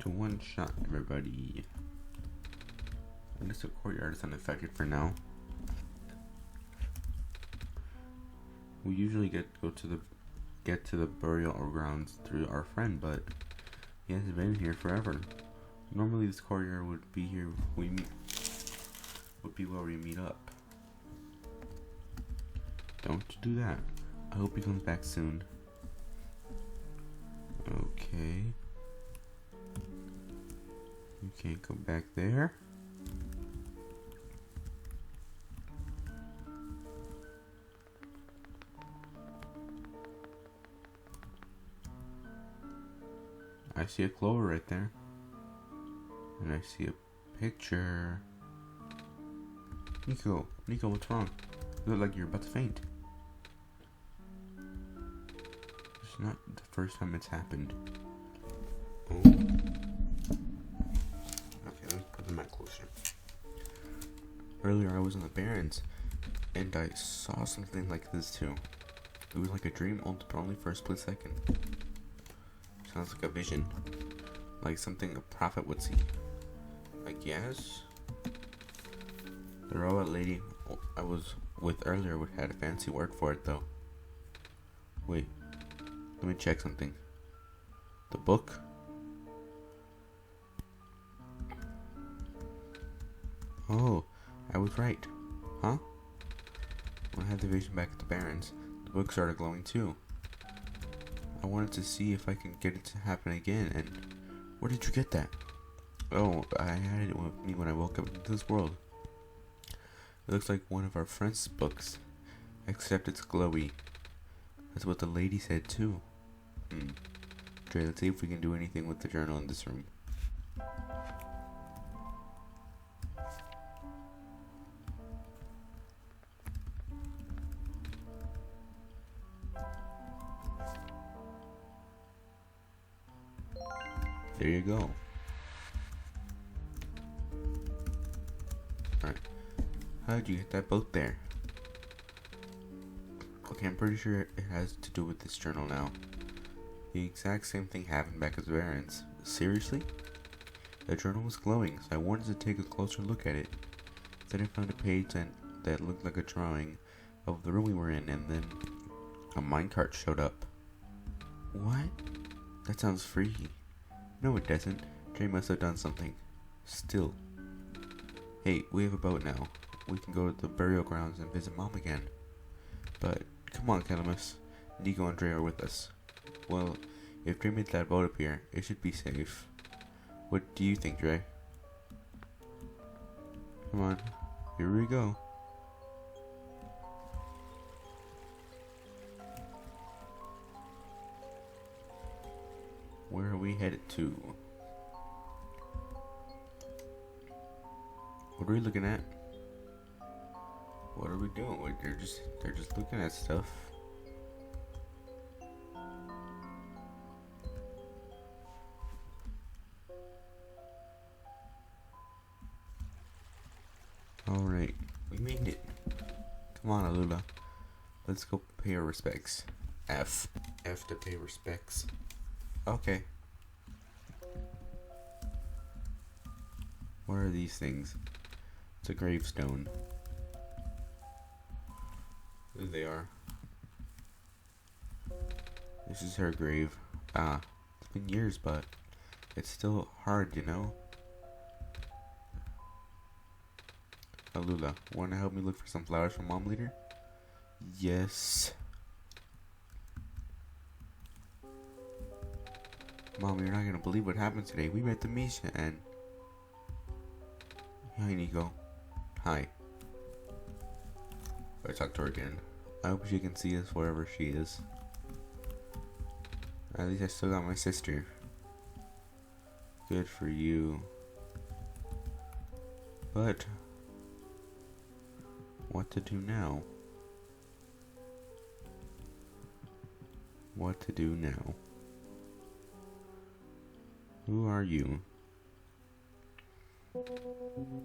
to one shot, everybody. I guess the courtyard is unaffected for now. We usually get to the burial grounds through our friend, but he hasn't been here forever. Normally, this courtyard would be here. Would be where we meet up. Don't do that. I hope he comes back soon. Okay. You can't come back there. I see a clover right there. And I see a picture. NIKO, what's wrong? You look like you're about to faint. It's not the first time it's happened. Oh. Okay, let me put the mic closer. Earlier I was in the Barrens, and I saw something like this too. It was like a dream, but only for a split second. Sounds like a vision. Like something a prophet would see. I guess. The robot lady I was with earlier had a fancy word for it though. Wait, let me check something. The book? Oh, I was right. Huh? When I had the vision back at the Barrens, the book started glowing too. I wanted to see if I could get it to happen again, and where did you get that? Oh, I had it with me when I woke up into this world. It looks like one of our friends' books, except it's glowy. That's what the lady said too. Dre, let's see if we can do anything with the journal in this room. There you go. Alright. How did you get that boat there? Okay, I'm pretty sure it has to do with this journal now. The exact same thing happened back at the Barrens. Seriously? The journal was glowing, so I wanted to take a closer look at it. Then I found a page that looked like a drawing of the room we were in, and then a minecart showed up. What? That sounds freaky. No, it doesn't. Trey must have done something. Still. Hey, we have a boat now. We can go to the burial grounds and visit Mom again. But, come on, Calamus. NIKO and Dre are with us. Well, if Dre made that boat appear, it should be safe. What do you think, Dre? Come on. Here we go. Where are we headed to? What are we looking at? What are we doing? They're just looking at stuff. Alright, we made it. Come on, Alula. Let's go pay our respects. F to pay respects. Okay. What are these things? It's a gravestone. There they are. This is her grave. It's been years, but it's still hard, you know? Alula, wanna help me look for some flowers for Mom later? Yes. Mom, you're not gonna believe what happened today. We met the Misha and... Hi, NIKO. Hi. I talked to her again. I hope she can see us wherever she is. At least I still got my sister. Good for you. But... what to do now? What to do now? Who are you?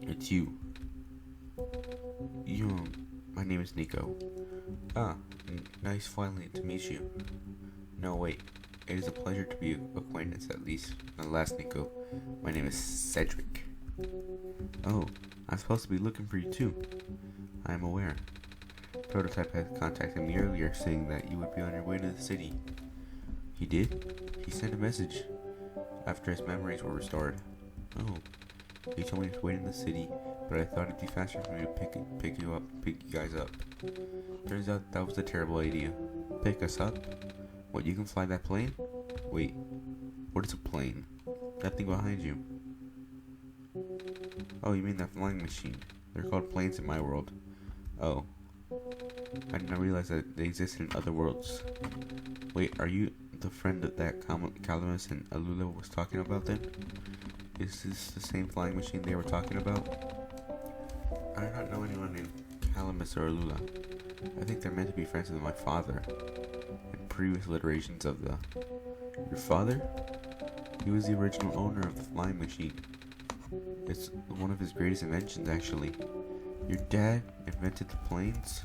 It's you. My name is NIKO. Nice finally to meet you. No, wait. It is a pleasure to be acquainted, at least. Alas, NIKO, my name is Cedric. Oh, I'm supposed to be looking for you too. I am aware. Prototype had contacted me earlier saying that you would be on your way to the city. He did? He sent a message after his memories were restored. Oh. He told me to wait in the city, but I thought it'd be faster for me to pick you guys up. Turns out that was a terrible idea. Pick us up? What, you can fly that plane? Wait, what is a plane? That thing behind you. Oh, you mean that flying machine. They're called planes in my world. Oh. I did not realize that they existed in other worlds. Wait, are you the friend that Calamus and Alula was talking about then? Is this the same flying machine they were talking about? I do not know anyone named Calamus or Alula. I think they're meant to be friends with my father. In previous iterations of the... Your father? He was the original owner of the flying machine. It's one of his greatest inventions, actually. Your dad invented the planes?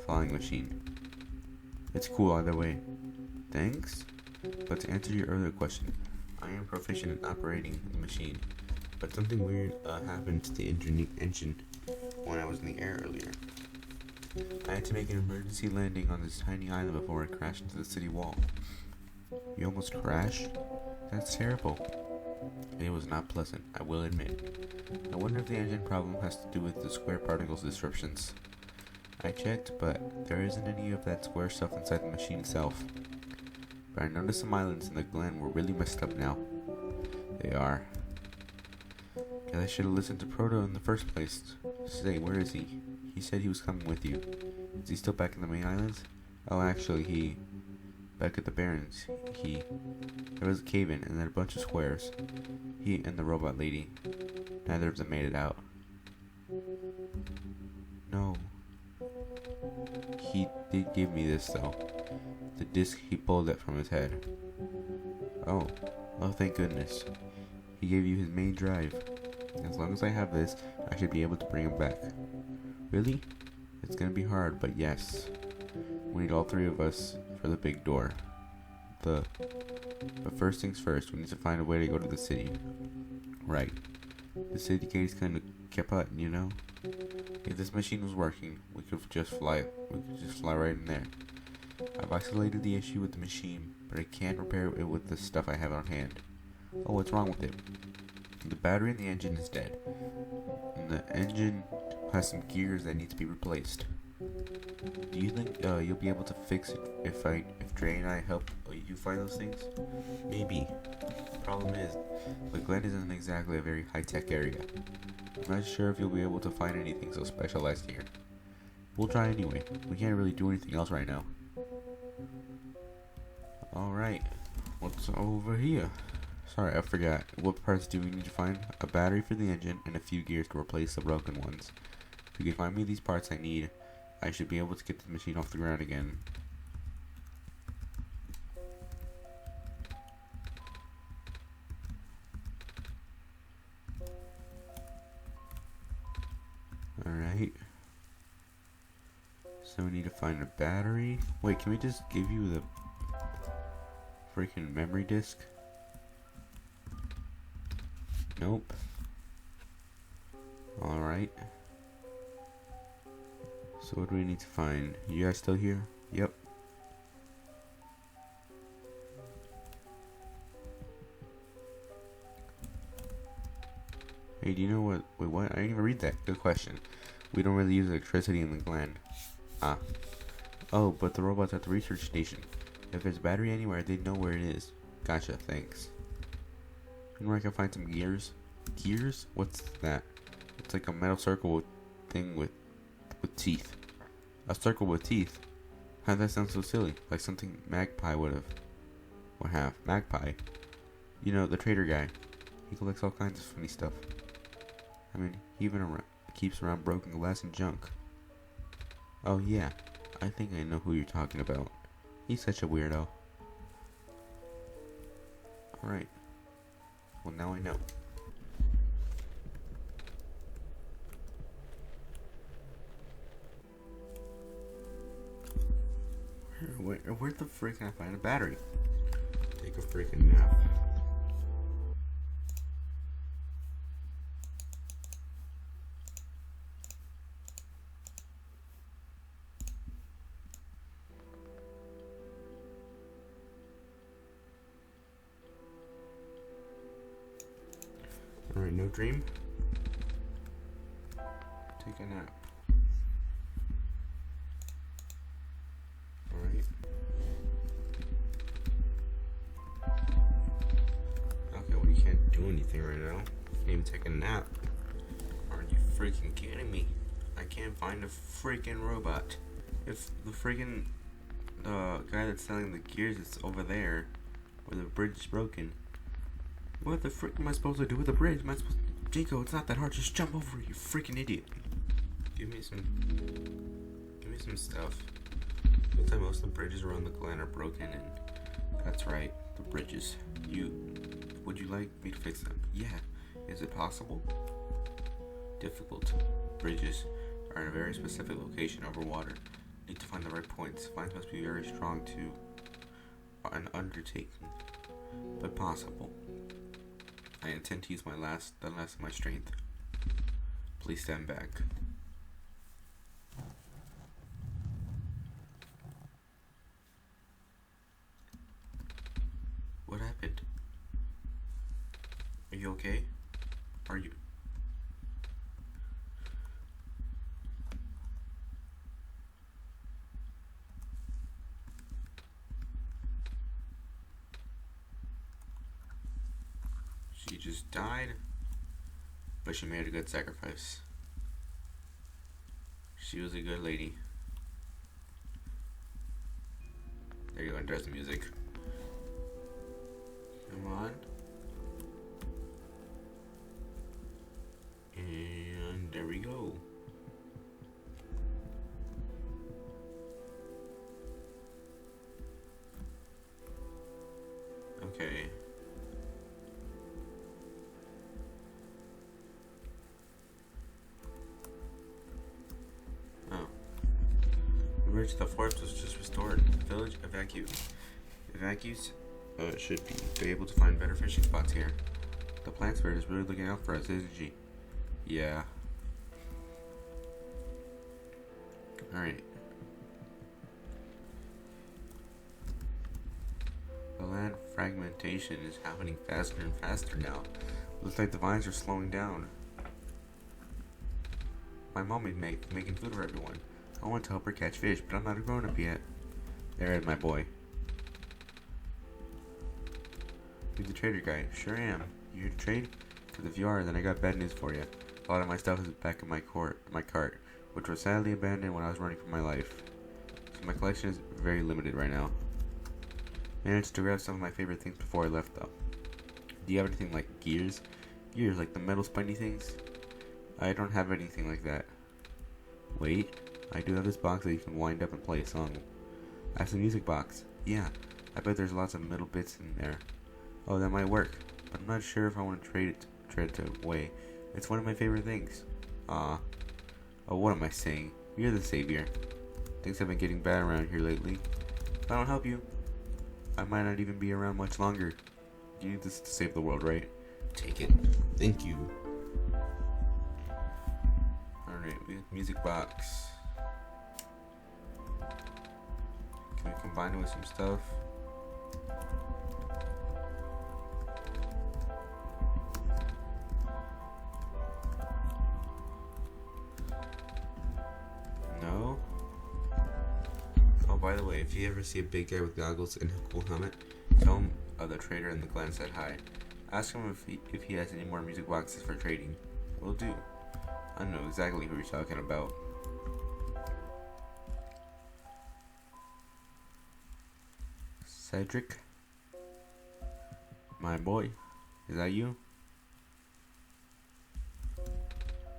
Flying machine. It's cool either way. Thanks? But to answer your earlier question, I am proficient in operating the machine, but something weird happened to the engine when I was in the air earlier. I had to make an emergency landing on this tiny island before it crashed into the city wall. You almost crashed? That's terrible. It was not pleasant, I will admit. I wonder if the engine problem has to do with the square particles disruptions. I checked, but there isn't any of that square stuff inside the machine itself. But I noticed some islands in the glen were really messed up now. They are. Guess I should have listened to Proto in the first place. Say, where is he? He said he was coming with you. Is he still back in the main islands? Oh, actually, back at the Barrens. There was a cave-in and then a bunch of squares. He and the robot lady. Neither of them made it out. No. He did give me this, though. The disc, he pulled it from his head. Oh, thank goodness. He gave you his main drive. As long as I have this, I should be able to bring him back. Really? It's gonna be hard, but yes. We need all three of us for the big door. But first things first, we need to find a way to go to the city. Right. The city gate is kinda kaput, you know? If this machine was working, we could just fly right in there. I've isolated the issue with the machine, but I can't repair it with the stuff I have on hand. Oh, what's wrong with it? The battery in the engine is dead. And the engine has some gears that need to be replaced. Do you think you'll be able to fix it if Dre and I help you find those things? Maybe. Problem is, the Glen isn't exactly a very high-tech area. I'm not sure if you'll be able to find anything so specialized here. We'll try anyway. We can't really do anything else right now. Alright, what's over here? Sorry, I forgot. What parts do we need to find? A battery for the engine and a few gears to replace the broken ones. If you can find me these parts I need, I should be able to get the machine off the ground again. Alright. So we need to find a battery. Wait, can we just give you the freaking memory disk? Nope. Alright. So what do we need to find? You guys still here? Yep. Hey, do you know what? Wait, what? I didn't even read that. Good question. We don't really use electricity in the gland. Ah. Oh, but the robot's at the research station. If there's a battery anywhere, they'd know where it is. Gotcha, thanks. You know where I can find some gears? Gears? What's that? It's like a metal circle thing with teeth. A circle with teeth? How'd that sound so silly? Like something Magpie would have. Magpie? You know, the trader guy. He collects all kinds of funny stuff. I mean, he even keeps around broken glass and junk. Oh yeah, I think I know who you're talking about. He's such a weirdo. Alright. Well, now I know. Where the frick can I find a battery? a freaking nap. Alright, no dream. Take a nap. Alright. Okay, well, you can't do anything right now. Can't even take a nap. Are you freaking kidding me? I can't find a freaking robot. If the freaking guy that's selling the gears is over there, where the bridge is broken, what the frick am I supposed to do with the bridge? Am I supposed to... NIKO, it's not that hard. Just jump over it, you freaking idiot. Give me some stuff. Looks like most of the bridges around the glen are broken, and that's right, the bridges. Would you like me to fix them? Yeah. Is it possible? Difficult. Bridges are in a very specific location over water. Need to find the right points. Finds must be very strong to an undertaking, but possible. I intend to use the last of my strength. Please stand back. What happened? Are you okay? Are you? She just died, but she made a good sacrifice. She was a good lady. There you go, and there's the music. Come on. And there we go. Okay. Oh. The bridge to the forest was just restored. Village evacuate. Evacuees should be able to find better fishing spots here. The plant spirit is really looking out for us, isn't she? Yeah. Alright. The land fragmentation is happening faster and faster now. Looks like the vines are slowing down. My mom is making food for everyone. I want to help her catch fish, but I'm not a grown-up yet. There is my boy. You the trader guy? Sure am. You here to trade? Because if you are, then I got bad news for you. A lot of my stuff is back in my cart, which was sadly abandoned when I was running for my life. So my collection is very limited right now. Managed to grab some of my favorite things before I left though. Do you have anything like gears? Gears, like the metal spiny things? I don't have anything like that. Wait, I do have this box that you can wind up and play a song. That's a music box. Yeah, I bet there's lots of metal bits in there. Oh, that might work, but I'm not sure if I want to trade it away. It's one of my favorite things. Oh, what am I saying? You're the savior. Things have been getting bad around here lately. If I don't help you, I might not even be around much longer. You need this to save the world, right? Take it. Thank you. Alright, music box. Can we combine it with some stuff? No? Oh, by the way, if you ever see a big guy with goggles and a cool helmet, tell him the trader in the glen said hi. Ask him if he has any more music boxes for trading. Will do. I know exactly who you're talking about. Cedric? My boy? Is that you?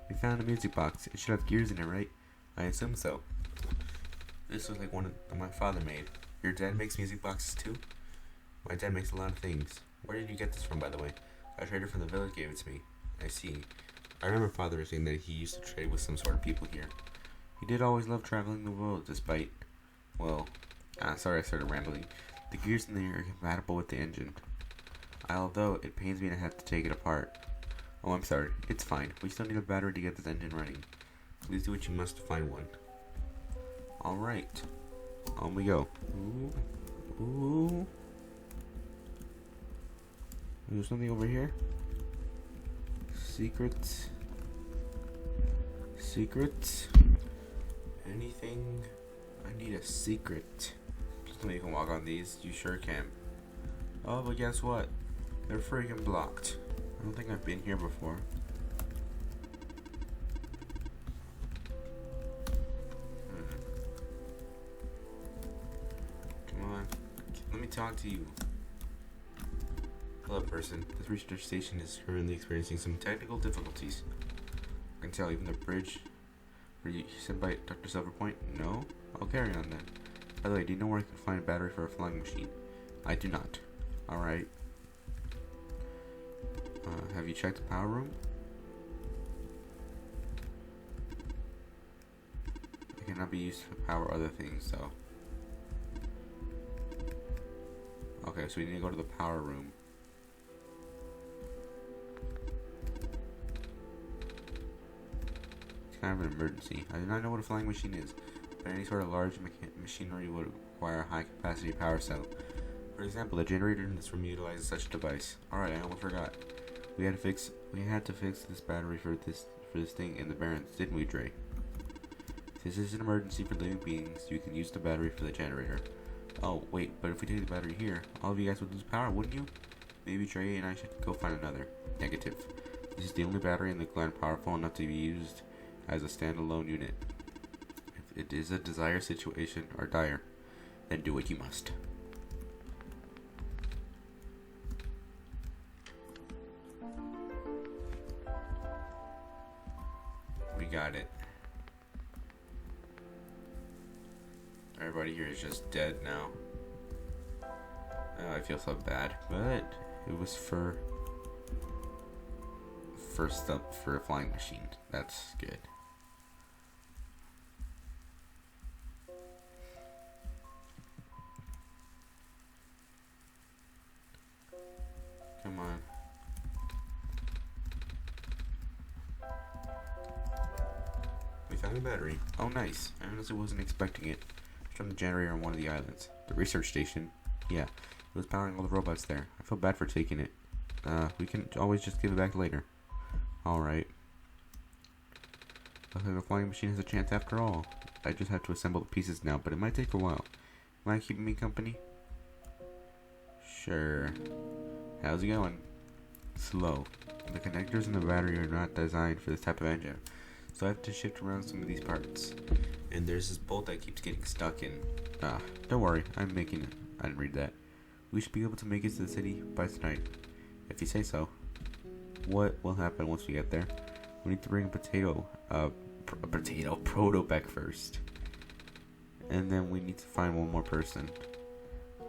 We found a music box. It should have gears in it, right? I assume so. This was like one that my father made. Your dad makes music boxes too? My dad makes a lot of things. Where did you get this from, by the way? A trader from the village gave it to me. I see. I remember father saying that he used to trade with some sort of people here. He did always love traveling the world, despite... Well, sorry I started rambling. The gears in there are compatible with the engine, although it pains me to have to take it apart. Oh, I'm sorry. It's fine. We still need a battery to get this engine running. Please do what you must to find one. Alright. On we go. Ooh. Ooh. There's something over here. Secrets. Secrets. Anything? I need a secret. Just tell me you can walk on these. You sure can. Oh, but guess what? They're freaking blocked. I don't think I've been here before. Come on. Let me talk to you. Hello, person. This research station is currently experiencing some technical difficulties. I can tell even the bridge where you said by Dr. Silverpoint? No? I'll carry on then. By the way, do you know where I can find a battery for a flying machine? I do not. Alright. Have you checked the power room? It cannot be used to power other things, though. Okay, so we need to go to the power room. It's kind of an emergency. I do not know what a flying machine is, but any sort of large machinery would require a high-capacity power cell. For example, the generator in this room utilizes such a device. Alright, I almost forgot. We had to fix this battery for this thing in the Barrens, didn't we, Dre? Since this is an emergency for living beings, you can use the battery for the generator. Oh, wait, but if we take the battery here, all of you guys would lose power, wouldn't you? Maybe Dre and I should go find another. Negative. This is the only battery in the Glen powerful enough to be used as a standalone unit. If it is a dire situation, or dire, then do what you must. We got it. Everybody here is just dead now. Oh, I feel so bad, but it was for a flying machine. That's good. Come on. We found a battery. Oh, nice. I honestly wasn't expecting it. It's from the generator on one of the islands. The research station. Yeah, it was powering all the robots there. I feel bad for taking it. We can always just give it back later. Alright. Looks like the flying machine has a chance after all. I just have to assemble the pieces now, but it might take a while. Mind keeping me company? Sure. How's it going? Slow. The connectors in the battery are not designed for this type of engine, so I have to shift around some of these parts. And there's this bolt that keeps getting stuck in. Don't worry, I'm making it. I didn't read that. We should be able to make it to the city by tonight, if you say so. What will happen once we get there? We need to bring a proto back first. And then we need to find one more person.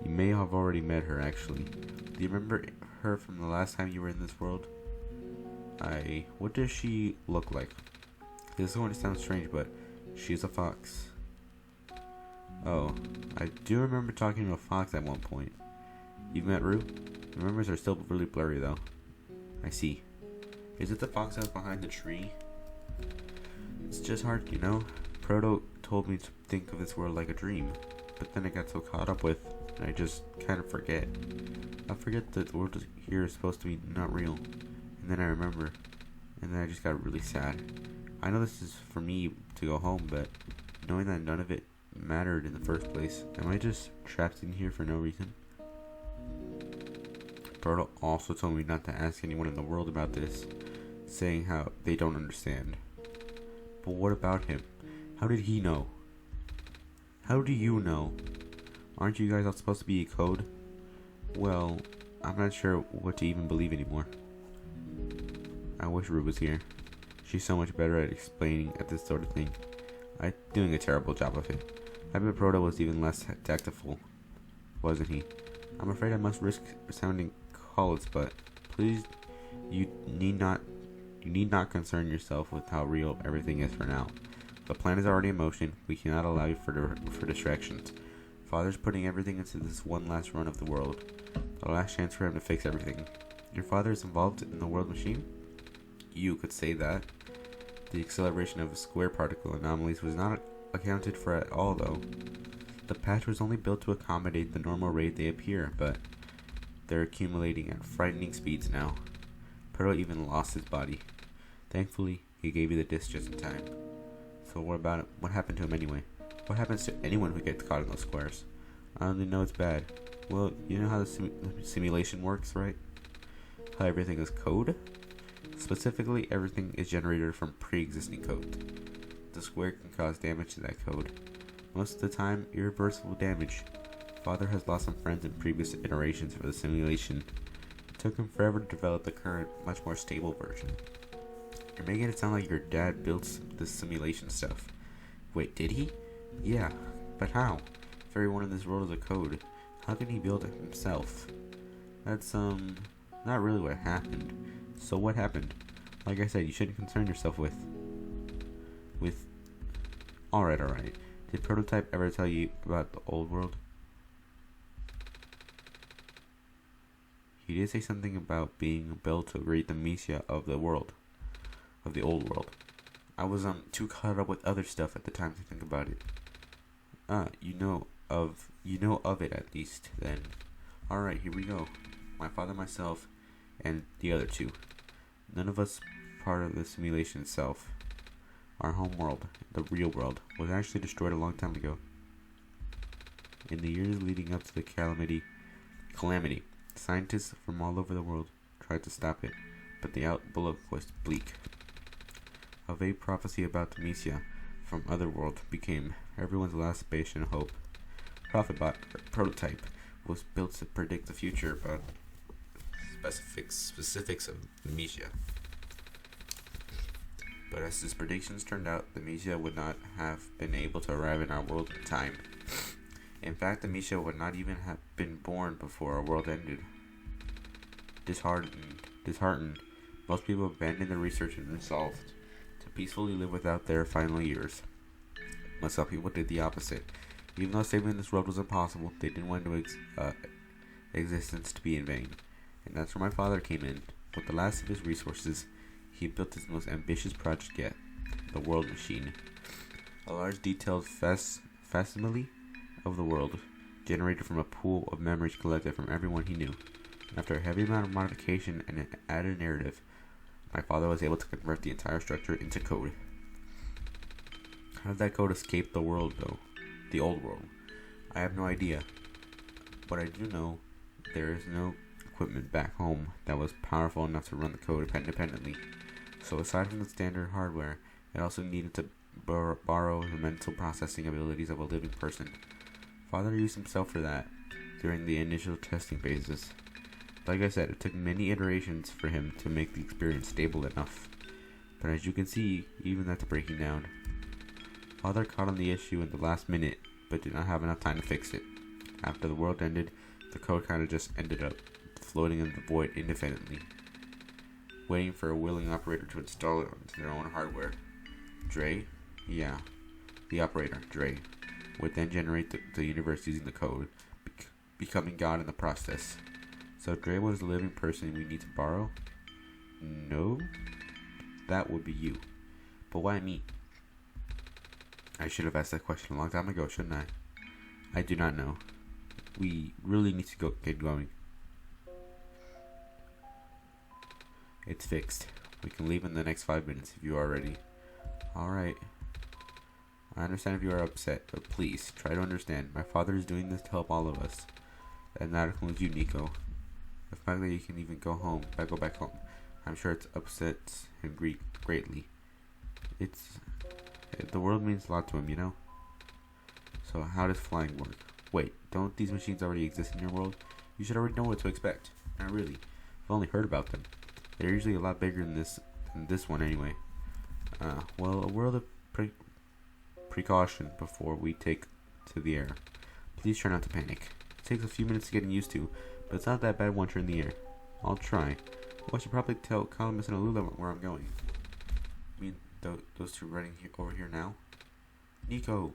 You may have already met her, actually. Do you remember her from the last time you were in this world? What does she look like? This is going to sound strange, but she's a fox. Oh, I do remember talking to a fox at one point. You've met Rue? The memories are still really blurry, though. I see. Is it the fox that was behind the tree? It's just hard, you know? Proto told me to think of this world like a dream, but then I got so caught up with, and I just kind of forget. I forget that the world here is supposed to be not real, and then I remember, and then I just got really sad. I know this is for me to go home, but knowing that none of it mattered in the first place, am I just trapped in here for no reason? Proto also told me not to ask anyone in the world about this, saying how they don't understand. But what about him? How did he know? How do you know? Aren't you guys all supposed to be a code? Well, I'm not sure what to even believe anymore. I wish Rue was here. She's so much better at explaining at this sort of thing. I'm doing a terrible job of it. I bet Proto was even less tactful, wasn't he? I'm afraid I must risk sounding callous, but please, you need not concern yourself with how real everything is for now. The plan is already in motion. We cannot allow you for distractions. Father's putting everything into this one last run of the world. The last chance for him to fix everything. Your father is involved in the world machine? You could say that. The acceleration of square particle anomalies was not accounted for at all, though. The patch was only built to accommodate the normal rate they appear, but they're accumulating at frightening speeds now. Proto even lost his body. Thankfully, he gave you the disc just in time. So what about it? What happened to him anyway? What happens to anyone who gets caught in those squares? I only know it's bad. Well, you know how the simulation works, right? How everything is code? Specifically, everything is generated from pre-existing code. The square can cause damage to that code. Most of the time, irreversible damage. Father has lost some friends in previous iterations for the simulation. It took him forever to develop the current, much more stable version. You're making it sound like your dad built this simulation stuff. Wait, did he? Yeah, but how? If everyone in this world is a code, how can he build it himself? That's, not really what happened. So what happened? Like I said, you shouldn't concern yourself with... Alright. Did Prototype ever tell you about the old world? He did say something about being built to read the Misia of the world. Of the old world. I was, too caught up with other stuff at the time to think about it. You know of it at least, then. Alright, here we go. My father, myself, and the other two. None of us part of the simulation itself. Our home world, the real world, was actually destroyed a long time ago. In the years leading up to the calamity, scientists from all over the world tried to stop it, but the outlook was bleak. A vague prophecy about the Misia from Otherworld became everyone's last patient hope. Prototype was built to predict the future about specifics of the Misia. But as his predictions turned out, the Misia would not have been able to arrive in our world in time. In fact, the Misia would not even have been born before our world ended. Disheartened, most people abandoned their research and resolved to peacefully live without their final years. But some people did the opposite. Even though saving this world was impossible, they didn't want existence to be in vain. And that's where my father came in. With the last of his resources, he built his most ambitious project yet, the world machine. A large detailed facsimile of the world, generated from a pool of memories collected from everyone he knew. After a heavy amount of modification and an added narrative, my father was able to convert the entire structure into code. How did that code escape the world, though? The old world? I have no idea. But I do know there is no equipment back home that was powerful enough to run the code independently. So aside from the standard hardware, it also needed to borrow the mental processing abilities of a living person. Father used himself for that during the initial testing phases. Like I said, it took many iterations for him to make the experience stable enough. But as you can see, even that's breaking down. Father caught on the issue in the last minute, but did not have enough time to fix it. After the world ended, the code kind of just ended up floating in the void indefinitely, waiting for a willing operator to install it onto their own hardware. Dre? Yeah. The operator, Dre, would then generate the universe using the code, becoming God in the process. So Dre was the living person we need to borrow? No? That would be you. But why me? I should have asked that question a long time ago, shouldn't I? I do not know. We really need to get going. It's fixed. We can leave in the next 5 minutes if you are ready. Alright. I understand if you are upset, but please, try to understand. My father is doing this to help all of us. And that includes you, NIKO. The fact that you can even go back home, I'm sure it upsets him greatly. The world means a lot to him, you know? So how does flying work? Wait, don't these machines already exist in your world? You should already know what to expect. Not really. I've only heard about them. They're usually a lot bigger than this one anyway. Well, a world of precaution before we take to the air. Please try not to panic. It takes a few minutes getting used to, but it's not that bad once you're in the air. I'll try. Well, I should probably tell Columbus and Alula where I'm going. I mean, those two running over here now? NIKO!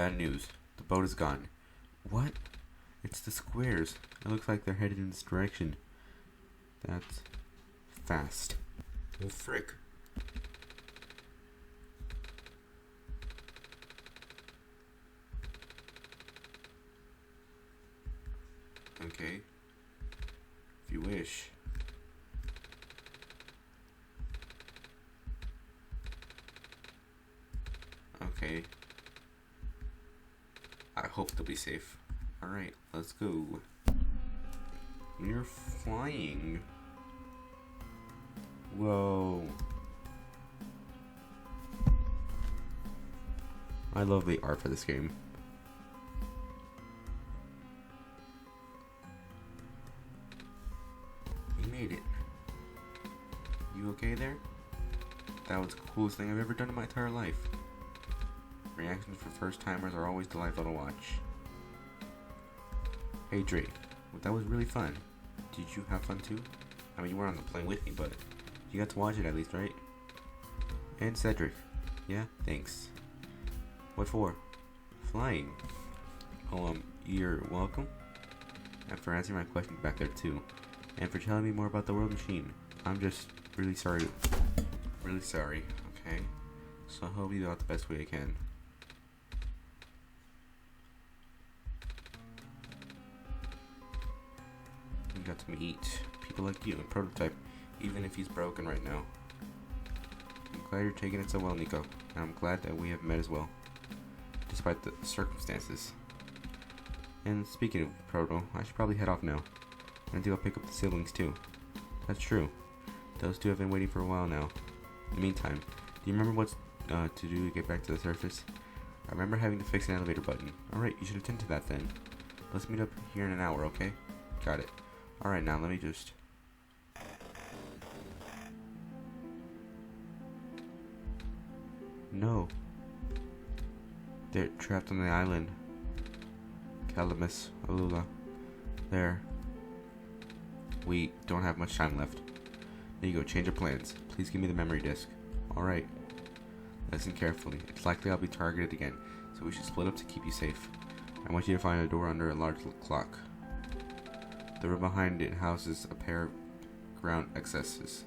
Bad news. The boat is gone. What? It's the squares. It looks like they're headed in this direction. That's fast. Well, frick. Okay. If you wish. Okay. I hope they'll be safe. Alright, let's go. We're flying. Whoa. I love the art for this game. We made it. You okay there? That was the coolest thing I've ever done in my entire life. Reactions for first timers are always delightful to watch. Hey Dre, that was really fun. Did you have fun too? I mean, you weren't on the plane with me, but you got to watch it at least, right? And Cedric. Yeah, thanks. What for? Flying. Oh, you're welcome. And for answering my questions back there too. And for telling me more about the world machine. I'm just really sorry. Really sorry, okay? So I'll help you out the best way I can. You got to meet people like you and Prototype, even if he's broken right now. I'm glad you're taking it so well, NIKO, and I'm glad that we have met as well, despite the circumstances. And speaking of Proto, I should probably head off now. And I think I'll pick up the siblings too. That's true. Those two have been waiting for a while now. In the meantime, do you remember what's to do to get back to the surface? I remember having to fix an elevator button. Alright, you should attend to that then. Let's meet up here in an hour, okay? Got it. Alright, now let me just... No. They're trapped on the island. Calamus, Alula. There. We don't have much time left. There you go, change your plans. Please give me the memory disk. Alright. Listen carefully. It's likely I'll be targeted again, so we should split up to keep you safe. I want you to find a door under a large clock. The room behind it houses a pair of ground access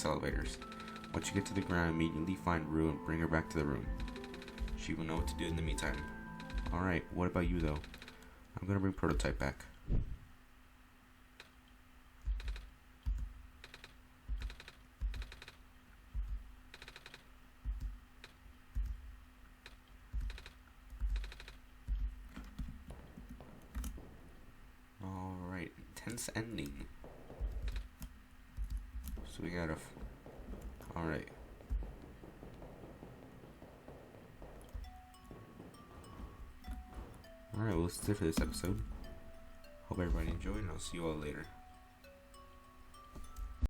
elevators. Once you get to the ground, immediately find Rue and bring her back to the room. She will know what to do in the meantime. Alright, what about you though? I'm gonna bring Prototype back. Alright, intense ending. So we gotta... Alright. Alright, well, that's it for this episode. Hope everybody enjoyed, and I'll see you all later.